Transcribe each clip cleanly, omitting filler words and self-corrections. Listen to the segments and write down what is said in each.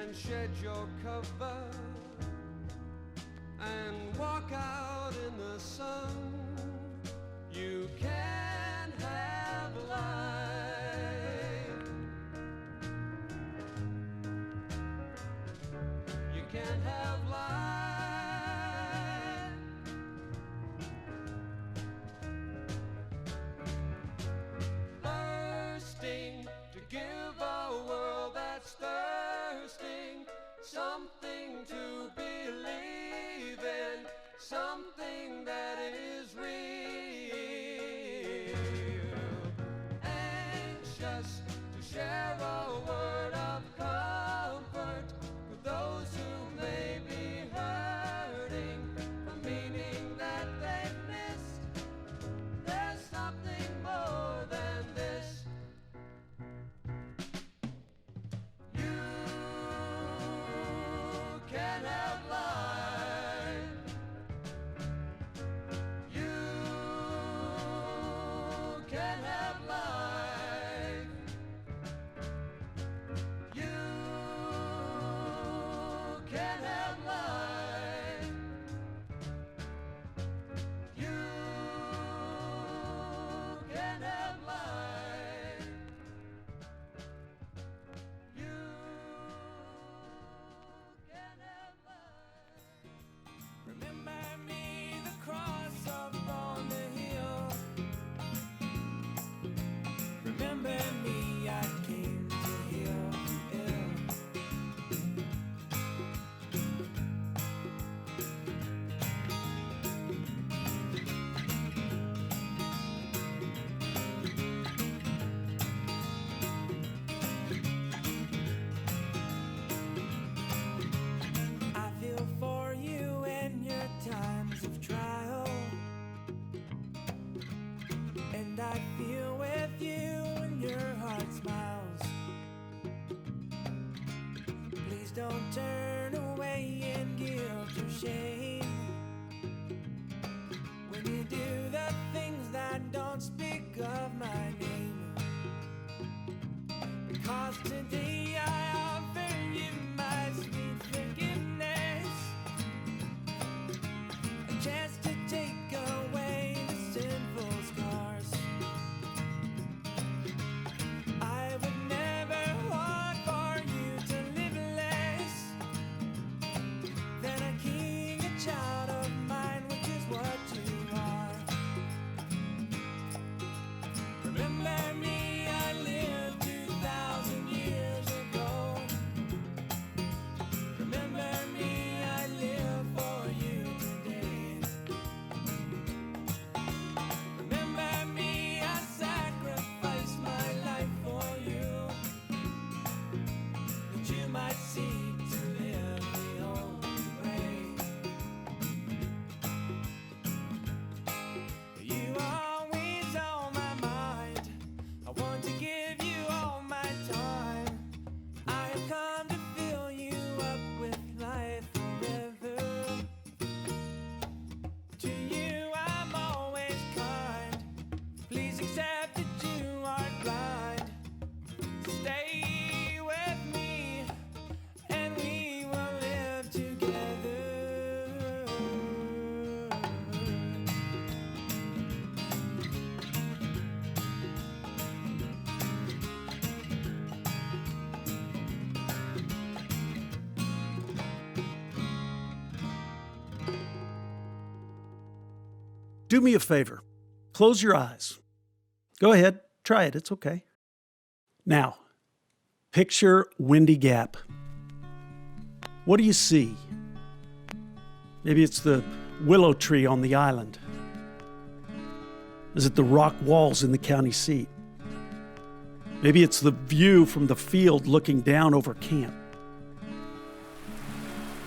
can shed your cover and walk out in the sun. You can have life. You can have life. Thirsting to give a world that's thirsting, something to believe in, something that is real. Anxious to share a word of comfort with those who may be hurting, a meaning that they've missed. There's something more than this. You can have life. You can have life. You can have life. You can have life. You can have life. Remember me, the cross up on the hill. Remember me, I came to heal the ill. I feel for you in your times of trial, and I feel with you when your heart smiles. Please don't turn away in guilt or shame when you do the things that don't speak of my name. Because today I offer you my sweet forgiveness, a chance to take away the sinful scars. I would never want for you to live less than a king, a child of mine, which is what you are. Remember me, I lived 2,000 years ago. Remember me, I live for you today. Remember me, I sacrificed my life for you, that you might seek to live the only way. You are always on my mind. I want to give you all my time. I have come to fill you up with life forever. To you I'm always kind. Please accept that you aren't blind. Stay with me and we will live together. Do me a favor. Close your eyes. Go ahead. Try it. It's okay. Now, picture Windy Gap. What do you see? Maybe it's the willow tree on the island. Is it the rock walls in the county seat? Maybe it's the view from the field looking down over camp.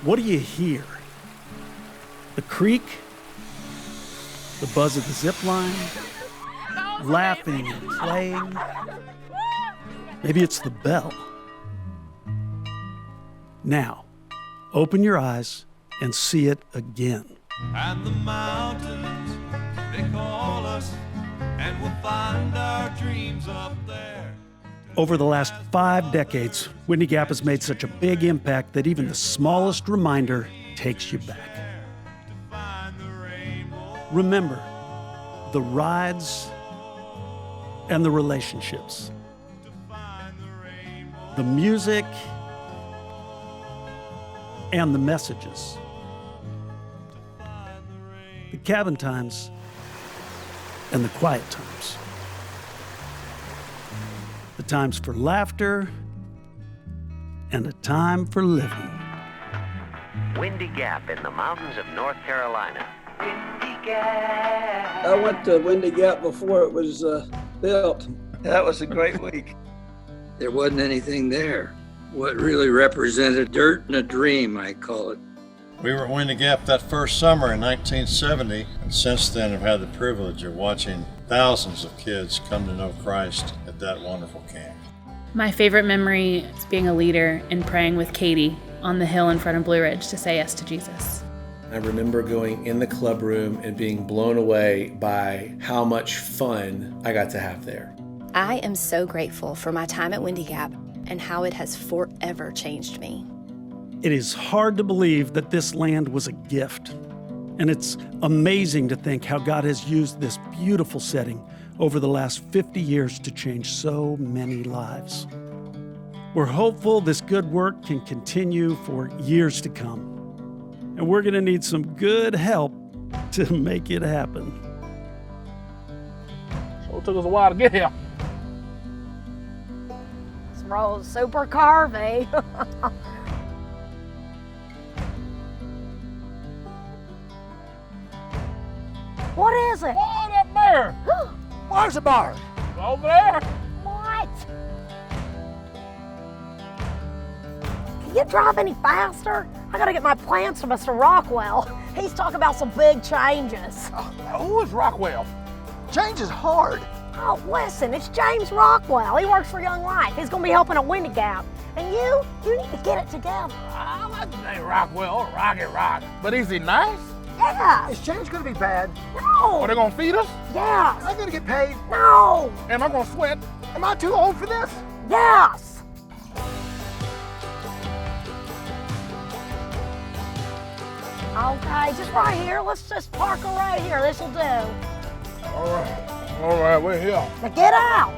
What do you hear? The creek? The buzz of the zip line? Laughing and playing? Maybe it's the bell. Now, open your eyes and see it again. And the mountains, they call us, and we'll find our dreams up there. Over the last 5 decades, Windy Gap has made such a big impact that even the smallest reminder takes you back. Remember, the rides and the relationships, the music and the messages, the cabin times and the quiet times, the times for laughter and a time for living. Windy Gap in the mountains of North Carolina. Windy Gap. I went to Windy Gap before it was built. That was a great week. There wasn't anything there. What really represented dirt and a dream, I call it. We were at Windy Gap that first summer in 1970, and since then have had the privilege of watching thousands of kids come to know Christ at that wonderful camp. My favorite memory is being a leader and praying with Katie on the hill in front of Blue Ridge to say yes to Jesus. I remember going in the club room and being blown away by how much fun I got to have there. I am so grateful for my time at Windy Gap and how it has forever changed me. It is hard to believe that this land was a gift. And it's amazing to think how God has used this beautiful setting over the last 50 years to change so many lives. We're hopeful this good work can continue for years to come. And we're going to need some good help to make it happen. So it took us a while to get here. This road's super curvy. What is it? Oh, that bear! Where's the bar? Over there. What? Can you drive any faster? I gotta get my plans to Mr. Rockwell. He's talking about some big changes. Who is Rockwell? Change is hard. Oh, listen, it's James Rockwell. He works for Young Life. He's gonna be helping at Windy Gap. And you need to get it together. I like the name Rockwell or Rocky Rock. But is he nice? Yeah. Is change gonna be bad? No. Are they gonna feed us? Yes. Am I gonna get paid? No. Am I gonna sweat? Am I too old for this? Yes. Okay, just right here. Let's just park her right here. This'll do. All right, we're here. Now get out.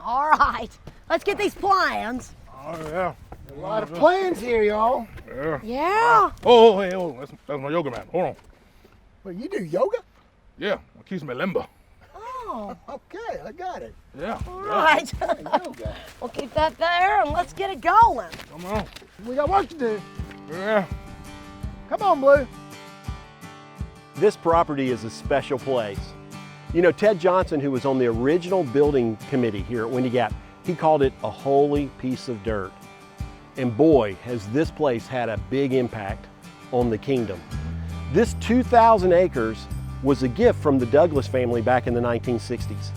All right, let's get these plans. Oh, yeah. A lot of plans here, y'all. Yeah. Yeah. Oh, hey, oh, that's my yoga mat. Hold on. Wait, you do yoga? Yeah, it keeps me limber. Oh. Okay, I got it. Yeah. All right. Yoga. We'll keep that there and let's get it going. Come on. We got work to do. Yeah. Come on, Blue. This property is a special place. You know, Ted Johnson, who was on the original building committee here at Windy Gap, he called it a holy piece of dirt. And boy, has this place had a big impact on the kingdom. This 2,000 acres was a gift from the Douglas family back in the 1960s.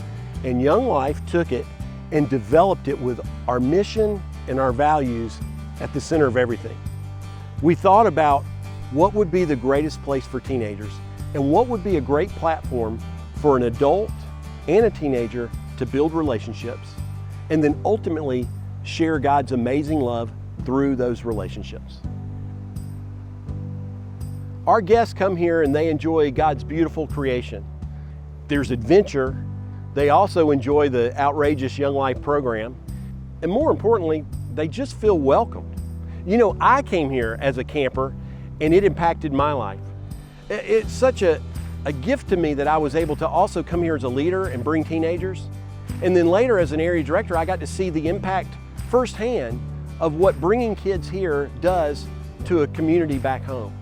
And Young Life took it and developed it with our mission and our values at the center of everything. We thought about what would be the greatest place for teenagers and what would be a great platform for an adult and a teenager to build relationships and then ultimately share God's amazing love through those relationships. Our guests come here and they enjoy God's beautiful creation. There's adventure. They also enjoy the outrageous Young Life program. And more importantly, they just feel welcomed. You know, I came here as a camper and it impacted my life. It's such a gift to me that I was able to also come here as a leader and bring teenagers. And then later as an area director, I got to see the impact firsthand of what bringing kids here does to a community back home.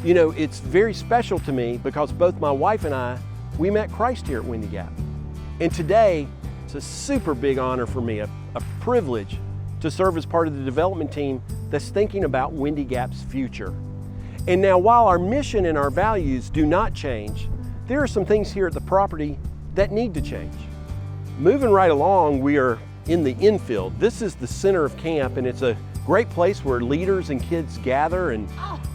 You know, it's very special to me because both my wife and I, we met Christ here at Windy Gap. And today, it's a super big honor for me, a privilege to serve as part of the development team that's thinking about Windy Gap's future. And now while our mission and our values do not change, there are some things here at the property that need to change. Moving right along, we are in the infield. This is the center of camp and it's a great place where leaders and kids gather and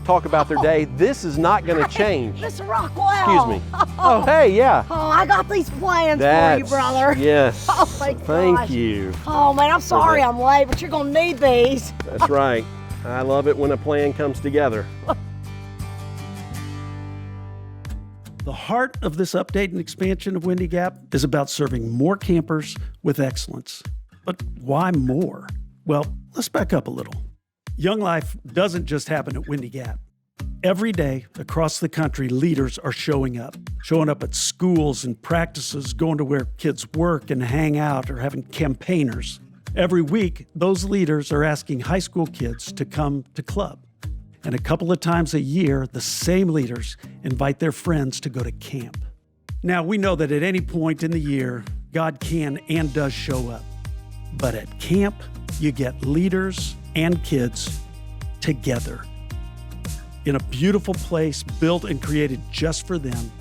talk about their day. This is not going to change. Mr. Rockwell. Excuse me. Oh, hey, yeah. Oh, I got these plans for you, brother. Yes. Oh, my gosh. Thank you. Oh, man, I'm sorry I'm late, but you're going to need these. That's right. I love it when a plan comes together. The heart of this update and expansion of Windy Gap is about serving more campers with excellence. But why more? Well, let's back up a little. Young Life doesn't just happen at Windy Gap. Every day across the country, leaders are showing up at schools and practices, going to where kids work and hang out, or having campaigners. Every week, those leaders are asking high school kids to come to club. And a couple of times a year, the same leaders invite their friends to go to camp. Now, we know that at any point in the year, God can and does show up. But at camp, you get leaders and kids together in a beautiful place built and created just for them,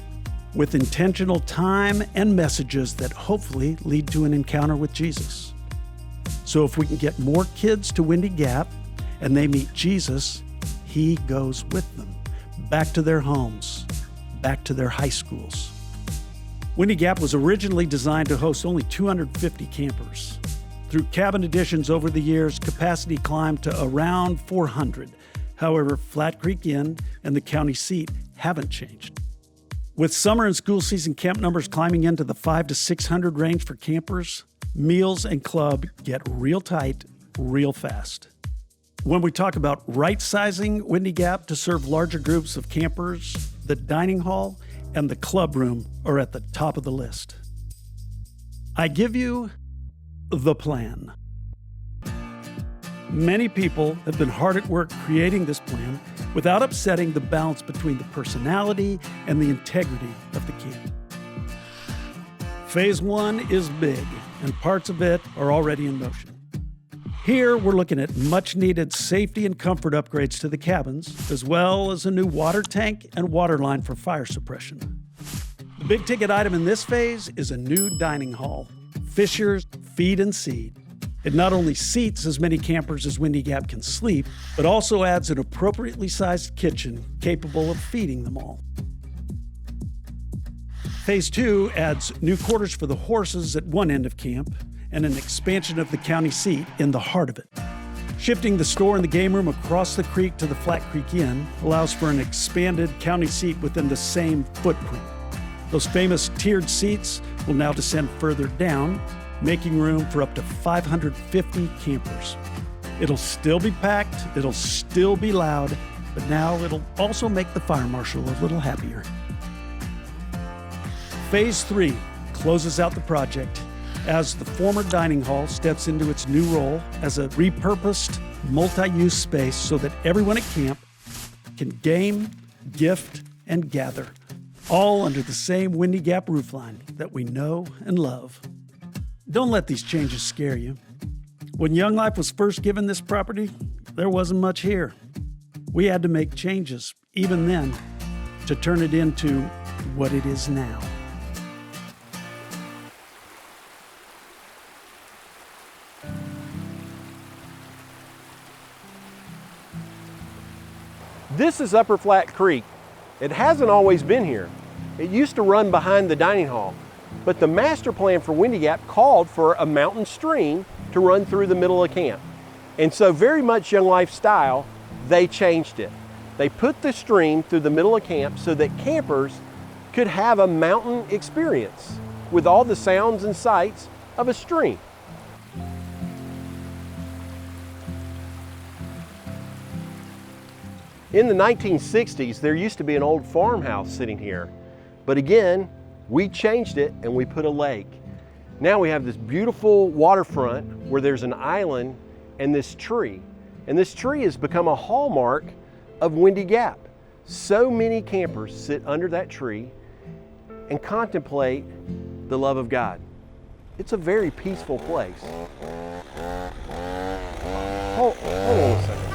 with intentional time and messages that hopefully lead to an encounter with Jesus. So if we can get more kids to Windy Gap and they meet Jesus, He goes with them back to their homes, back to their high schools. Windy Gap was originally designed to host only 250 campers. Through cabin additions over the years, capacity climbed to around 400. However, Flat Creek Inn and the county seat haven't changed. With summer and school season camp numbers climbing into the 500 to 600 range for campers, meals and club get real tight real fast. When we talk about right-sizing Windy Gap to serve larger groups of campers, the dining hall and the club room are at the top of the list. I give you the plan. Many people have been hard at work creating this plan without upsetting the balance between the personality and the integrity of the camp. Phase 1 is big, and parts of it are already in motion. Here, we're looking at much-needed safety and comfort upgrades to the cabins, as well as a new water tank and water line for fire suppression. The big-ticket item in this phase is a new dining hall, Fisher's Feed and Seed. It not only seats as many campers as Windy Gap can sleep, but also adds an appropriately sized kitchen capable of feeding them all. Phase 2 adds new quarters for the horses at one end of camp, and an expansion of the county seat in the heart of it. Shifting the store and the game room across the creek to the Flat Creek Inn allows for an expanded county seat within the same footprint. Those famous tiered seats will now descend further down, making room for up to 550 campers. It'll still be packed, it'll still be loud, but now it'll also make the fire marshal a little happier. Phase 3 closes out the project as the former dining hall steps into its new role as a repurposed, multi-use space so that everyone at camp can game, gift, and gather, all under the same Windy Gap roofline that we know and love. Don't let these changes scare you. When Young Life was first given this property, there wasn't much here. We had to make changes, even then, to turn it into what it is now. This is Upper Flat Creek. It hasn't always been here. It used to run behind the dining hall, but the master plan for Windy Gap called for a mountain stream to run through the middle of camp. And so very much Young Life style, they changed it. They put the stream through the middle of camp so that campers could have a mountain experience with all the sounds and sights of a stream. In the 1960s, there used to be an old farmhouse sitting here. But again, we changed it and we put a lake. Now we have this beautiful waterfront where there's an island and this tree. And this tree has become a hallmark of Windy Gap. So many campers sit under that tree and contemplate the love of God. It's a very peaceful place. Hold on a second.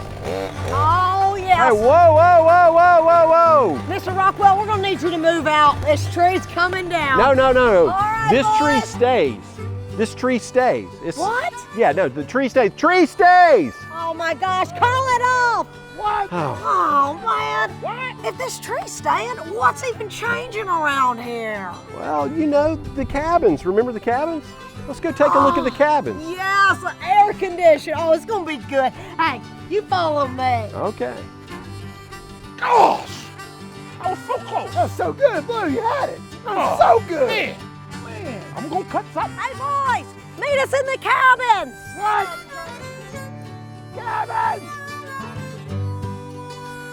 Oh, yes. Hey, whoa, whoa, whoa, whoa, whoa, whoa. Mr. Rockwell, we're going to need you to move out. This tree's coming down. No, no, no. All right, this boys. tree stays. This tree stays. What? Yeah, no, the tree stays. Tree stays! Oh, Oh my gosh, call it off! What? Oh man! What? If this tree's staying, what's even changing around here? Well, you know, the cabins. Remember the cabins? Let's go take a look at the cabins. Yes, the air conditioner. Oh, it's gonna be good. Hey, you follow me. Okay. Gosh! I was so close. That's so good, Blue. You had it. Oh, So good. Man. I'm gonna cut something. Hey boys, meet us in the cabins. What? Cabins!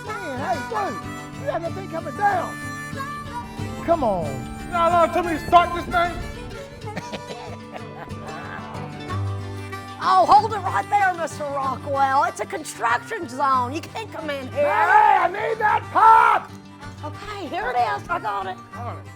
Man, hey, Blue, you have that thing coming down. Come on. No, tell me to start this thing. Oh, hold it right there, Mr. Rockwell. It's a construction zone. You can't come in here. Hey, I need that pop! Okay, here it is. I got it.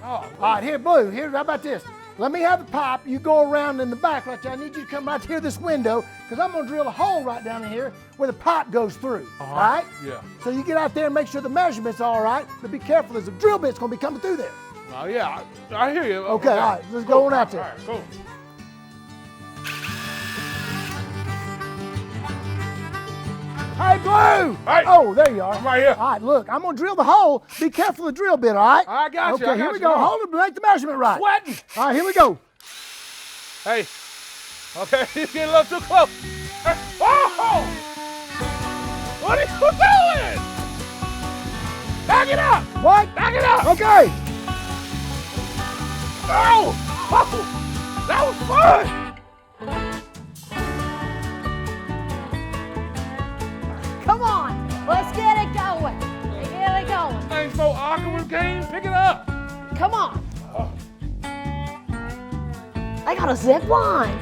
All right, here, Blue. Here, how about this? Let me have the pipe. You go around in the back right there. I need you to come right here this window because I'm going to drill a hole right down in here where the pipe goes through. All right? Yeah. So you get out there and make sure the measurement's all right, but be careful. There's a drill bit's going to be coming through there. Oh, yeah, I hear you. Okay, all right. Let's go on out there. All right, cool. Hey, Blue! Hey. Oh, there you are. I'm right here. All right, look, I'm going to drill the hole. Be careful of the drill bit, all right? I got you. Okay, here we go. Hold it, make the measurement right. Sweating. All right, here we go. Hey. Okay, you're getting a little too close. Hey. Oh! What are you doing? Back it up. What? Back it up. Okay. Oh! That was fun. Come on, let's get it going. Get it going. Ain't so awkward game. Pick it up. Come on. I got a zip line.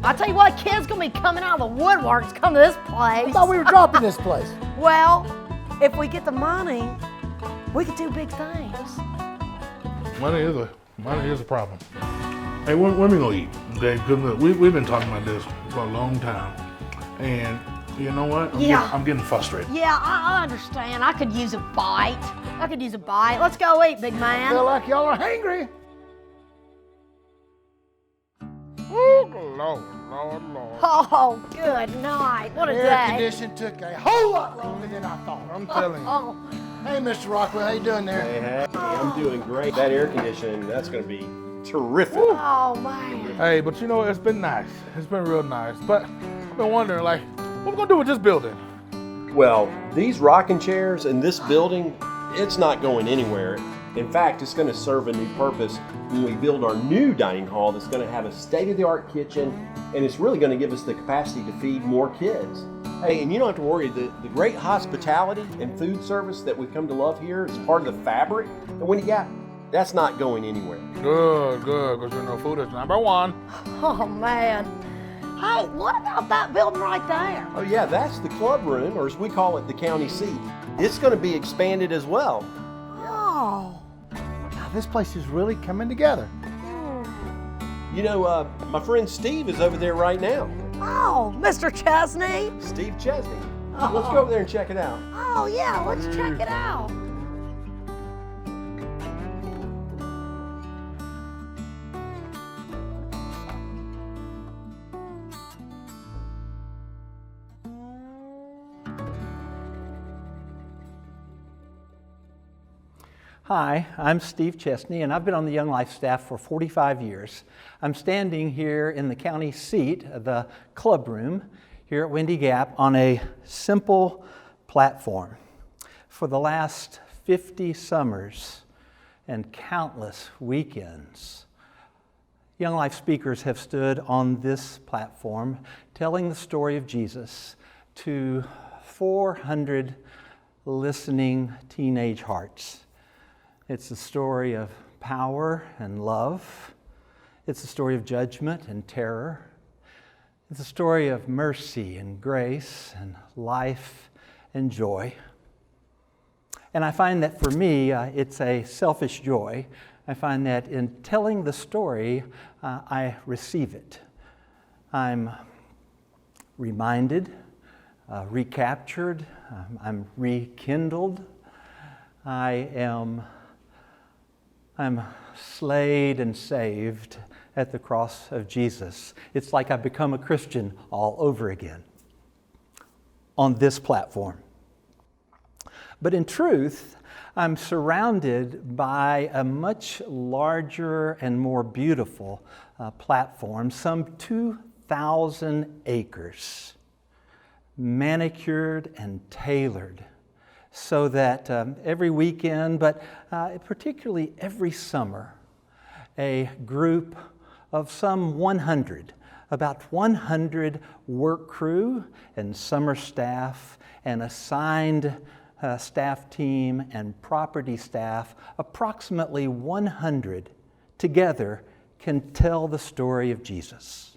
I tell you what, kids gonna be coming out of the woodworks come to this place. I thought we were dropping this place. Well, if we get the money, we could do big things. Money is a problem. Hey, when we gonna eat? Okay, good. We've been talking about this for a long time, and you know what? I'm getting frustrated. Yeah, I understand. I could use a bite. Let's go eat, big man. Feel like y'all are hangry. Oh, Lord. Oh, good night. What a Air day. conditioning took a whole lot longer than I thought. I'm telling you. Oh, Hey, Mr. Rockwell, how you doing there? Hey, I'm doing great. That air conditioning, that's going to be terrific. oh man. Hey, but you know, it's been nice. It's been real nice. But I've been wondering, like, what we gonna do with this building? Well, these rocking chairs in this building, it's not going anywhere. In fact, it's going to serve a new purpose when we build our new dining hall that's going to have a state-of-the-art kitchen, and it's really going to give us the capacity to feed more kids. Hey, and you don't have to worry, the great hospitality and food service that we've come to love here is part of the fabric at Windy Gap. That's not going anywhere. Good, because you know food is number one. Oh man. Hey, what about that building right there? Oh yeah, that's the club room, or as we call it, the county seat. It's going to be expanded as well. Oh. God, this place is really coming together. You know, my friend Steve is over there right now. Oh, Mr. Chesney. Steve Chesney. Let's go over there and check it out. Oh yeah, let's check it out. Hi, I'm Steve Chesney, and I've been on the Young Life staff for 45 years. I'm standing here in the county seat, the club room, here at Windy Gap on a simple platform. For the last 50 summers and countless weekends, Young Life speakers have stood on this platform telling the story of Jesus to 400 listening teenage hearts. It's a story of power and love. It's a story of judgment and terror. It's a story of mercy and grace and life and joy. And I find that for me, it's a selfish joy. I find that in telling the story, I receive it. I'm reminded, recaptured, I'm rekindled. I'm slayed and saved at the cross of Jesus. It's like I've become a Christian all over again on this platform. But in truth, I'm surrounded by a much larger and more beautiful platform, some 2,000 acres, manicured and tailored, so that every weekend, but particularly every summer, a group of some 100, about 100 work crew and summer staff and assigned staff team and property staff, approximately 100 together, can tell the story of Jesus.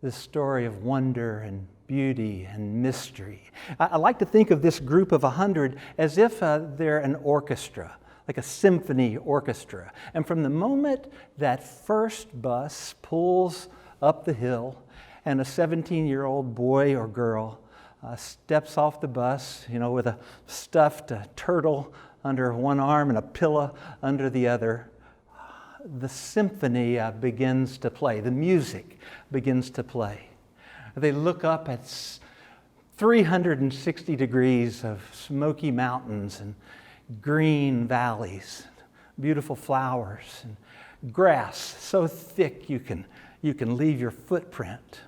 This story of wonder and beauty and mystery. I like to think of this group of 100 as if they're an orchestra, like a symphony orchestra. And from the moment that first bus pulls up the hill and a 17-year-old boy or girl steps off the bus, with a stuffed turtle under one arm and a pillow under the other, the symphony begins to play. The music begins to play. They look up at 360 degrees of smoky mountains and green valleys, beautiful flowers and grass so thick you can leave your footprint.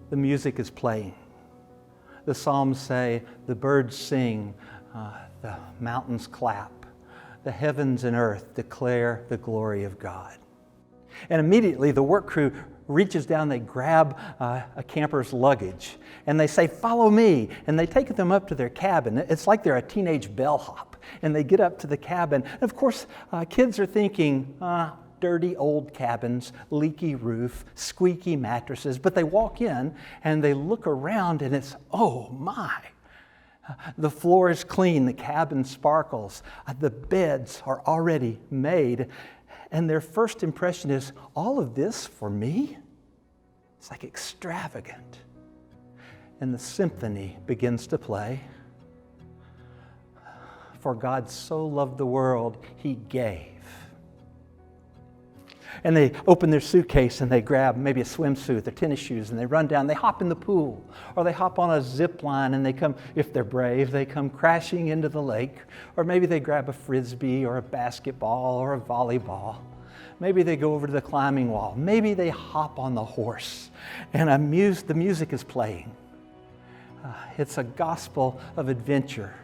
The music is playing. The Psalms say, the birds sing, the mountains clap, the heavens and earth declare the glory of God. And immediately the work crew reaches down, they grab a camper's luggage, and they say, follow me. And they take them up to their cabin. It's like they're a teenage bellhop. And they get up to the cabin. And of course, kids are thinking, dirty old cabins, leaky roof, squeaky mattresses. But they walk in and they look around and it's, oh my. The floor is clean, the cabin sparkles, the beds are already made. And their first impression is, all of this for me? It's like extravagant. And the symphony begins to play. For God so loved the world, He gave. And they open their suitcase and they grab maybe a swimsuit, their tennis shoes, and they run down, they hop in the pool, or they hop on a zip line and they come, if they're brave, they come crashing into the lake, or maybe they grab a frisbee or a basketball or a volleyball. Maybe they go over to the climbing wall. Maybe they hop on the horse and the music is playing. It's a gospel of adventure.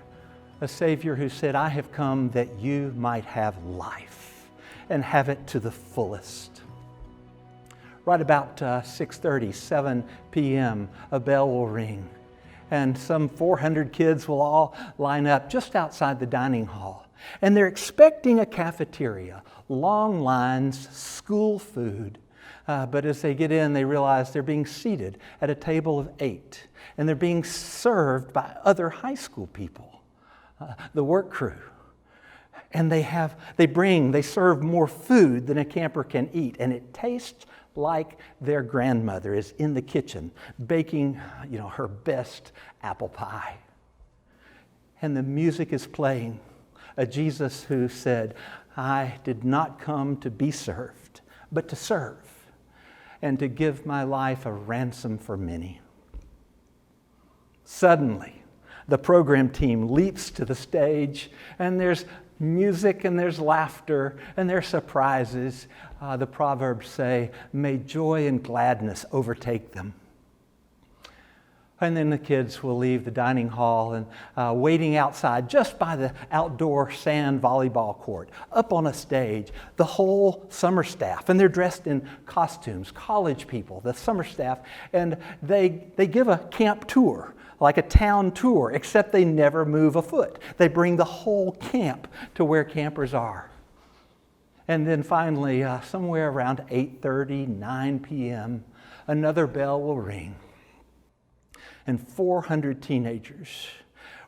A Savior who said, I have come that you might have life and have it to the fullest. Right about 6:30, 7 p.m., a bell will ring, and some 400 kids will all line up just outside the dining hall. And they're expecting a cafeteria, long lines, school food. But as they get in, they realize they're being seated at a table of 8, and they're being served by other high school people, the work crew. And they serve more food than a camper can eat. And it tastes like their grandmother is in the kitchen baking, her best apple pie. And the music is playing. A Jesus who said, I did not come to be served, but to serve, and to give my life a ransom for many. Suddenly, the program team leaps to the stage, and there's music and there's laughter and there's surprises. The Proverbs say, may joy and gladness overtake them. And then the kids will leave the dining hall and waiting outside just by the outdoor sand volleyball court, up on a stage, the whole summer staff, and they're dressed in costumes, college people, the summer staff, and they give a camp tour, like a town tour, except they never move a foot. They bring the whole camp to where campers are. And then finally, somewhere around 8:30, 9 p.m., another bell will ring. And 400 teenagers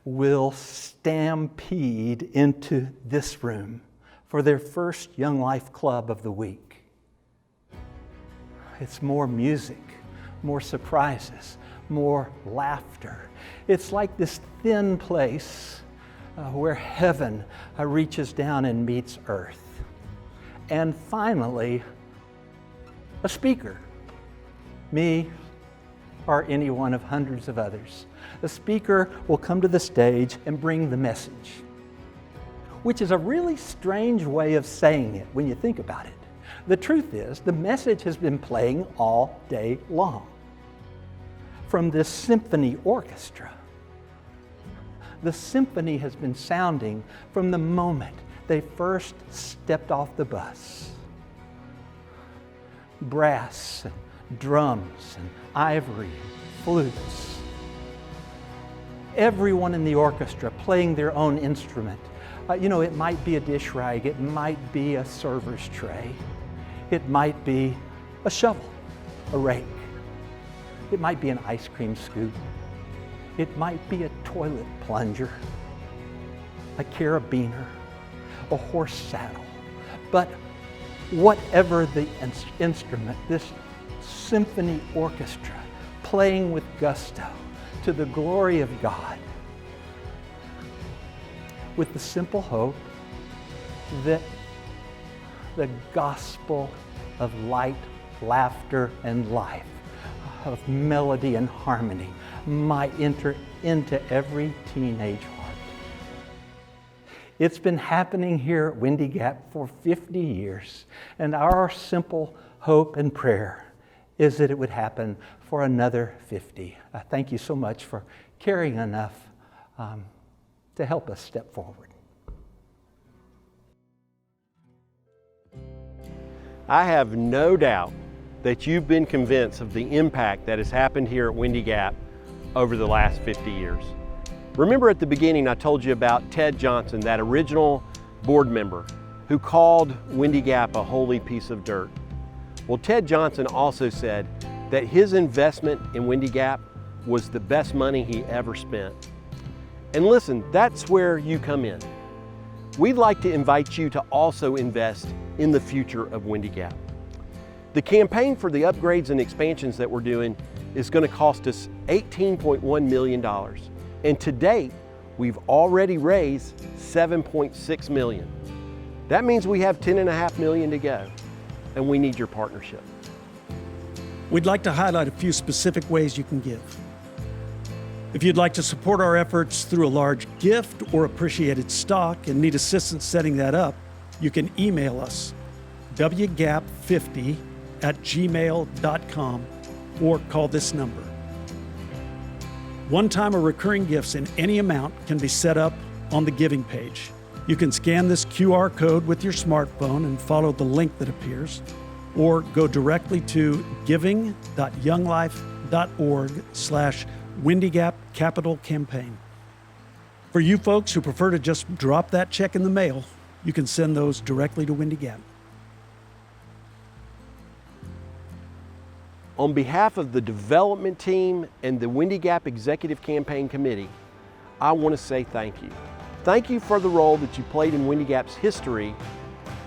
will stampede into this room for their first Young Life Club of the week. It's more music, more surprises, more laughter. It's like this thin place where heaven reaches down and meets earth. And finally, a speaker, me or any one of hundreds of others. The speaker will come to the stage and bring the message, which is a really strange way of saying it when you think about it. The truth is, the message has been playing all day long from this symphony orchestra. The symphony has been sounding from the moment they first stepped off the bus. Brass and drums and ivory, flutes. Everyone in the orchestra playing their own instrument. It might be a dish rag, it might be a server's tray, it might be a shovel, a rake, it might be an ice cream scoop, it might be a toilet plunger, a carabiner, a horse saddle. But whatever the instrument, this symphony orchestra playing with gusto to the glory of God, with the simple hope that the gospel of light, laughter, and life, of melody and harmony might enter into every teenage heart. It's been happening here at Windy Gap for 50 years, and our simple hope and prayer is that it would happen for another 50. Thank you so much for caring enough to help us step forward. I have no doubt that you've been convinced of the impact that has happened here at Windy Gap over the last 50 years. Remember at the beginning I told you about Ted Johnson, that original board member who called Windy Gap a holy piece of dirt. Well, Ted Johnson also said that his investment in Windy Gap was the best money he ever spent. And listen, that's where you come in. We'd like to invite you to also invest in the future of Windy Gap. The campaign for the upgrades and expansions that we're doing is going to cost us $18.1 million. And to date, we've already raised $7.6 million. That means we have $10.5 million to go, and we need your partnership. We'd like to highlight a few specific ways you can give. If you'd like to support our efforts through a large gift or appreciated stock and need assistance setting that up, you can email us, wgap50@gmail.com, or call this number. One-time or recurring gifts in any amount can be set up on the giving page. You can scan this QR code with your smartphone and follow the link that appears, or go directly to giving.younglife.org/Windy Gap Capital Campaign. For you folks who prefer to just drop that check in the mail, you can send those directly to Windy Gap. On behalf of the development team and the Windy Gap Executive Campaign Committee, I want to say thank you. Thank you for the role that you played in Windy Gap's history,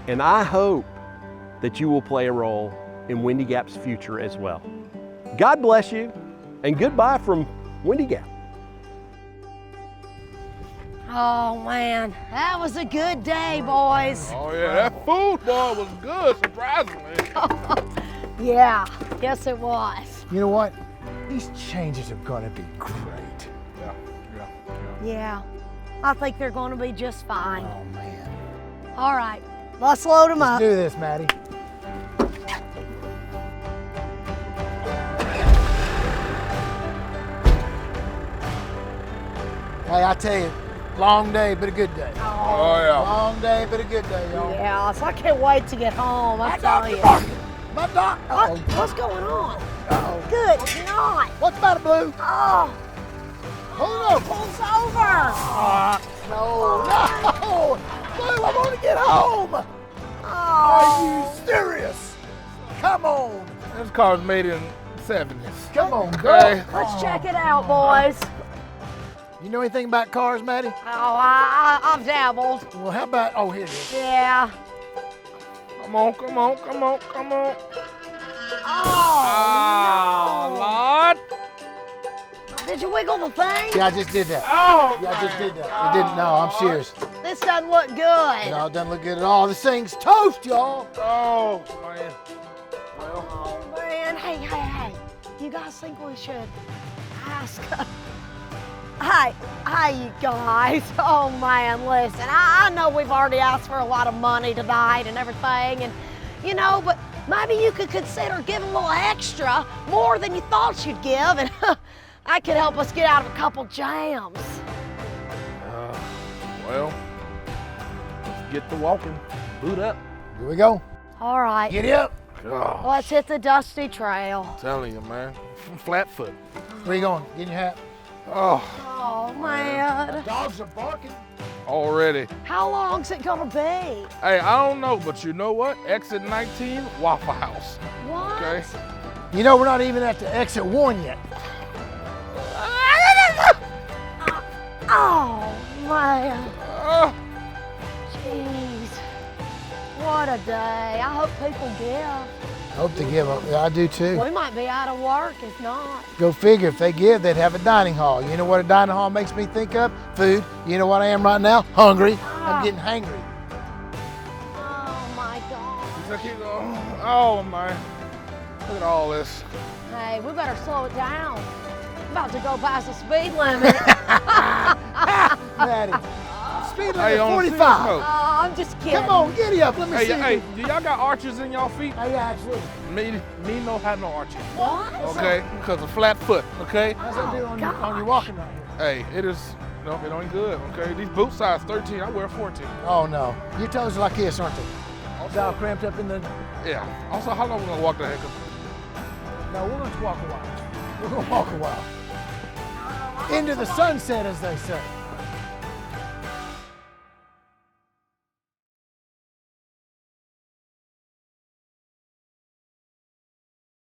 and I hope that you will play a role in Windy Gap's future as well. God bless you, and goodbye from Windy Gap. Oh man, that was a good day, boys. Oh yeah, that food, boy, was good, surprisingly. Yeah, yes it was. You know what? These changes are gonna be great. Yeah, I think they're gonna be just fine. Oh man. All right, let's load them up. Let's do this, Maddie. Hey, I tell you, long day, but a good day. Oh yeah. Long day, but a good day, y'all. Yeah, so I can't wait to get home, I tell you. My doc. What's going on? Uh-oh. Good night. What's the matter, Blue? Oh, Hold on. pulls over. No. Blue, I want to get home. Oh. Are you serious? Come on. This car was made in the 70s. Come on, girl. Okay. Let's check it out, boys. You know anything about cars, Maddie? Oh, I've dabbled. Well, how about, oh, here it is. Yeah. Come on. Oh, Lord. no. Did you wiggle the thing? Yeah, I just did that. Oh, yeah, I just did that. It didn't. No, I'm serious. This doesn't look good. No, it doesn't look good at all. This thing's toast, y'all. Oh, man. Oh, man. Hey. You guys think we should ask? Hey, you guys. Oh, man, listen. I know we've already asked for a lot of money tonight and everything, and you know, but maybe you could consider giving a little extra, more than you thought you'd give, and that could help us get out of a couple jams. Well, let's get to walking. Boot up. Here we go. All right. Get up. God, Let's hit the dusty trail. I'm telling you, man. Flatfoot. Where you going? Get in your hat. Oh, Oh, man. Dogs are barking. already. How long's it gonna be? Hey, I don't know, but you know what? Exit 19, Waffle House. What? Okay? You know, we're not even at the exit 1 yet. Oh, man. Jeez. What a day. I hope people give. Hope to give up. I do too. We might be out of work if not. Go figure. If they give, they'd have a dining hall. You know what a dining hall makes me think of? Food. You know what I am right now? Hungry. I'm getting hangry. Oh, my God. Oh, man. Look at all this. Hey, we better slow it down. I'm about to go past the speed limit. Maddie. Speed Hey, limit on a 45. serious note. Oh, I'm just kidding. Come on, giddy up. Let me see. Hey, do y'all got arches in y'all feet? Hey, absolutely. Me no have no arches. What? Okay, because of flat foot, okay? How's that do on your walking right here? Hey, it is, no, it ain't good, okay? These boot size 13, I wear 14. Oh, no. Your toes are like this, aren't they? All cramped up in the... Yeah. Also, how long we gonna walk that? No, we're going to walk a while. We're going to walk a while. Into the sunset, as they say.